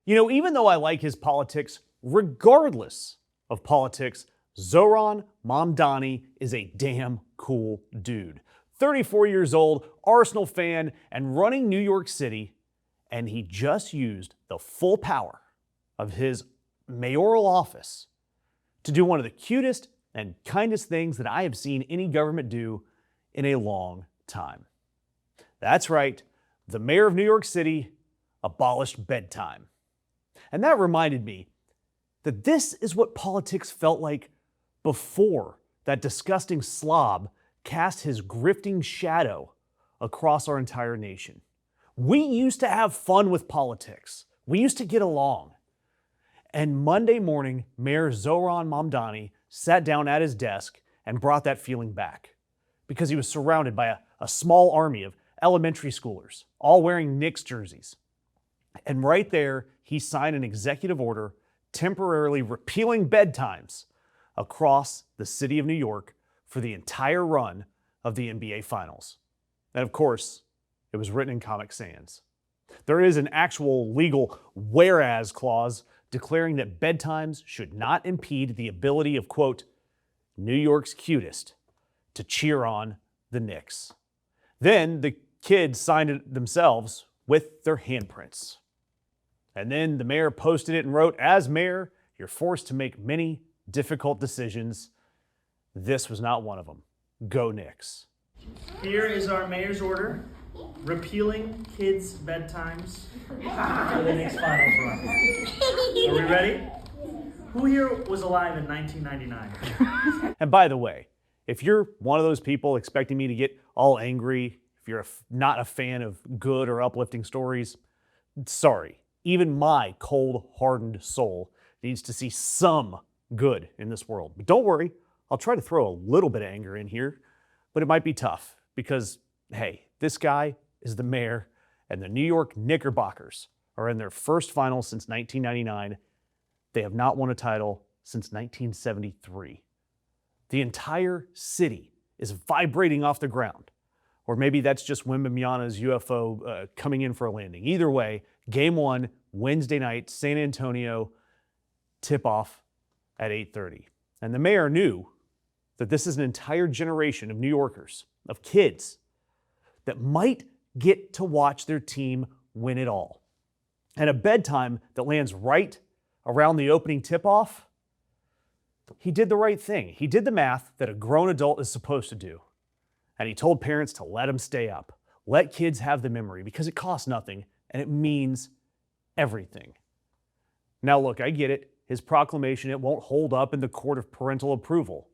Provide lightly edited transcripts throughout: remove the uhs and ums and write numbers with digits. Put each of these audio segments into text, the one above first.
You know, even though I like his politics, regardless of politics, Zohran Mamdani is a damn cool dude. 34 years old, Arsenal fan, and running New York City, and he just used the full power of his mayoral office to do one of the cutest and kindest things that I have seen any government do in a long time. That's right, the mayor of New York City abolished bedtime. And that reminded me that this is what politics felt like before that disgusting slob cast his grifting shadow across our entire nation. We used to have fun with politics. We used to get along. And Monday morning, Mayor Zohran Mamdani sat down at his desk and brought that feeling back because he was surrounded by a small army of elementary schoolers, all wearing Knicks jerseys. And right there, he signed an executive order temporarily repealing bedtimes across the city of New York for the entire run of the NBA Finals. And of course, it was written in Comic Sans. There is an actual legal whereas clause declaring that bedtimes should not impede the ability of, quote, New York's Cutest to cheer on the Knicks. Then the kids signed it themselves with their handprints. And then the mayor posted it and wrote, as mayor, you're forced to make many difficult decisions. This was not one of them. Go Knicks. Here is our mayor's order, repealing kids' bedtimes for the Knicks Finals run. Are we ready? Who here was alive in 1999? And by the way, if you're one of those people expecting me to get all angry, if you're not a fan of good or uplifting stories, sorry. Even my cold, hardened soul needs to see some good in this world. But don't worry, I'll try to throw a little bit of anger in here, but it might be tough because, hey, this guy is the mayor, and the New York Knickerbockers are in their first finals since 1999. They have not won a title since 1973. The entire city is vibrating off the ground. Or maybe that's just Wembanyama's UFO coming in for a landing. Either way, Game 1, Wednesday night, San Antonio, tip-off at 8:30. And the mayor knew that this is an entire generation of New Yorkers, of kids, that might get to watch their team win it all. And a bedtime that lands right around the opening tip-off, he did the right thing. He did the math that a grown adult is supposed to do. And he told parents to let them stay up. Let kids have the memory because it costs nothing and it means everything. Now look, I get it. His proclamation, it won't hold up in the court of parental approval.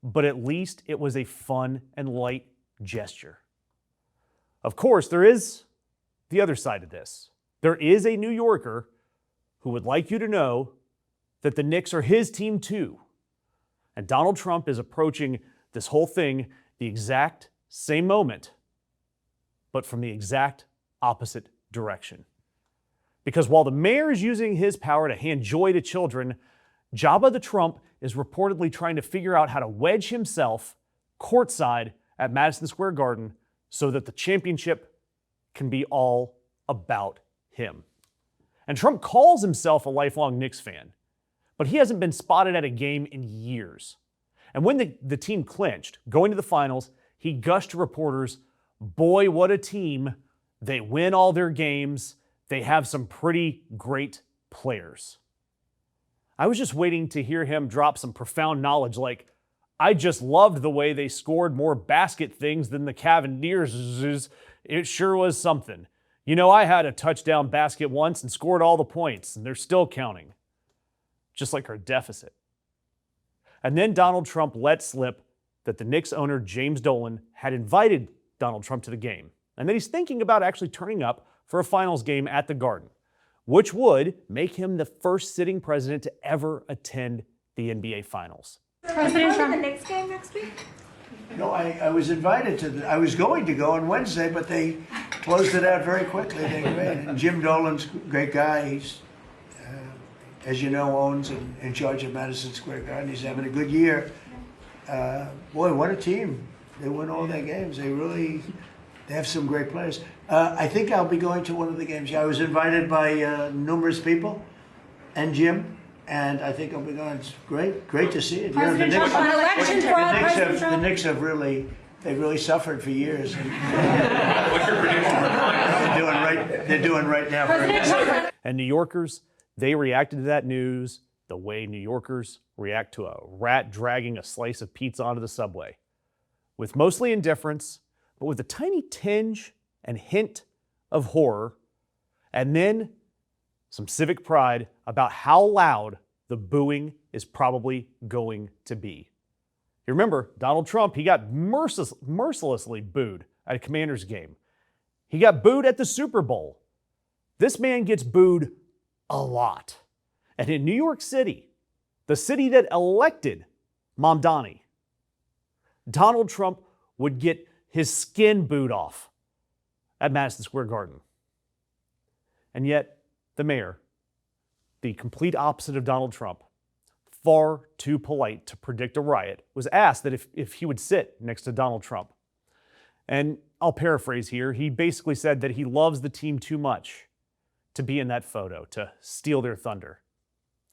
But at least it was a fun and light gesture. Of course, there is the other side of this. There is a New Yorker who would like you to know that the Knicks are his team too. And Donald Trump is approaching this whole thing the exact same moment, but from the exact opposite direction. Because while the mayor is using his power to hand joy to children, Jabba the Trump is reportedly trying to figure out how to wedge himself courtside at Madison Square Garden so that the championship can be all about him. And Trump calls himself a lifelong Knicks fan, but he hasn't been spotted at a game in years. And when the team clinched, going to the finals, he gushed to reporters, boy, what a team. They win all their games. They have some pretty great players. I was just waiting to hear him drop some profound knowledge like, I just loved the way they scored more basket things than the Cavaliers. It sure was something. You know, I had a touchdown basket once and scored all the points, and they're still counting. Just like our deficit. And then Donald Trump let slip that the Knicks owner, James Dolan, had invited Donald Trump to the game, and that he's thinking about actually turning up for a finals game at the Garden, which would make him the first sitting president to ever attend the NBA Finals. President Trump, the Knicks game next week? No, I was invited to I was going to go on Wednesday, but they closed it out very quickly. They're great. And Jim Dolan's a great guy. He's, as you know, owns and in charge of Madison Square Garden. He's having a good year. Boy, what a team. They won all their games. They really They have some great players. I think I'll be going to one of the games. I was invited by numerous people and Jim, and I think I'll be going. It's great to see it. President Trump, an election fraud. President Trump. The Knicks have really suffered for years. What's your prediction? They're doing right now. President Trump. And New Yorkers, they reacted to that news the way New Yorkers react to a rat dragging a slice of pizza onto the subway. With mostly indifference, but with a tiny tinge and hint of horror, and then some civic pride about how loud the booing is probably going to be. You remember, Donald Trump, he got mercilessly booed at a Commanders game. He got booed at the Super Bowl. This man gets booed a lot. And in New York City, the city that elected Mamdani, Donald Trump would get his skin booed off at Madison Square Garden. And yet, the mayor, the complete opposite of Donald Trump, far too polite to predict a riot, was asked that if he would sit next to Donald Trump. And I'll paraphrase here, he basically said that he loves the team too much to be in that photo, to steal their thunder.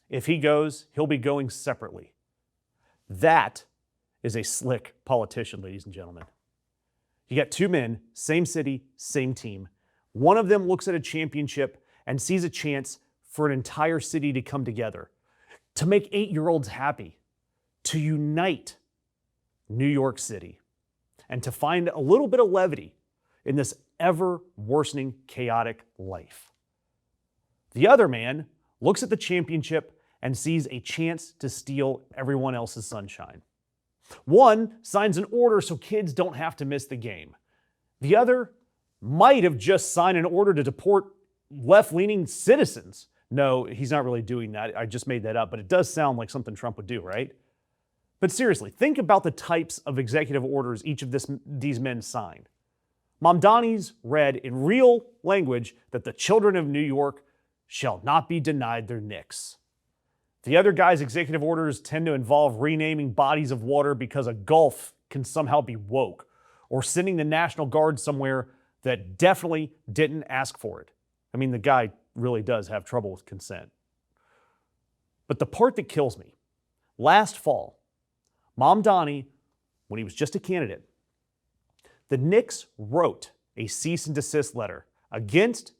If he goes, he'll be going separately. That is a slick politician, ladies and gentlemen. You got two men, same city, same team. One of them looks at a championship and sees a chance for an entire city to come together, to make 8-year-olds happy, to unite New York City, and to find a little bit of levity in this ever-worsening, chaotic life. The other man looks at the championship and sees a chance to steal everyone else's sunshine. One signs an order so kids don't have to miss the game. The other might have just signed an order to deport left-leaning citizens. No, he's not really doing that. I just made that up, but it does sound like something Trump would do, right? But seriously, think about the types of executive orders each of these men signed. Mamdani's read in real language that the children of New York shall not be denied their Knicks. The other guy's executive orders tend to involve renaming bodies of water because a gulf can somehow be woke, or sending the National Guard somewhere that definitely didn't ask for it. I mean, the guy really does have trouble with consent. But the part that kills me, last fall, Mamdani, when he was just a candidate, the Knicks wrote a cease and desist letter against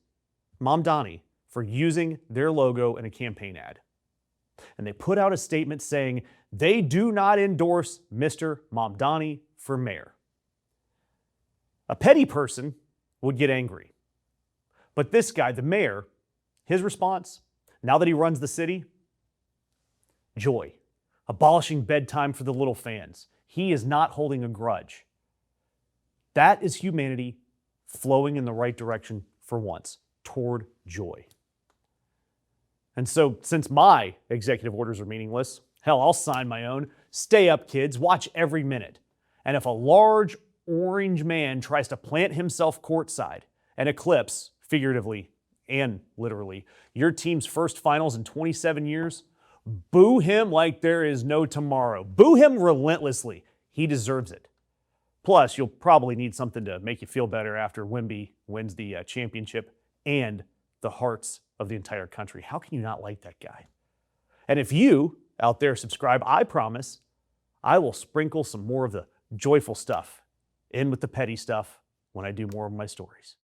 Mamdani for using their logo in a campaign ad. And they put out a statement saying they do not endorse Mr. Mamdani for mayor. A petty person would get angry. But this guy, the mayor, his response, now that he runs the city, joy, abolishing bedtime for the little fans. He is not holding a grudge. That is humanity flowing in the right direction for once, toward joy. And so, since my executive orders are meaningless, hell, I'll sign my own. Stay up, kids. Watch every minute. And if a large orange man tries to plant himself courtside and eclipse, figuratively and literally, your team's first finals in 27 years, boo him like there is no tomorrow. Boo him relentlessly. He deserves it. Plus, you'll probably need something to make you feel better after Wemby wins the championship and the hearts of the entire country. How can you not like that guy? And if you out there subscribe, I promise I will sprinkle some more of the joyful stuff in with the petty stuff when I do more of my stories.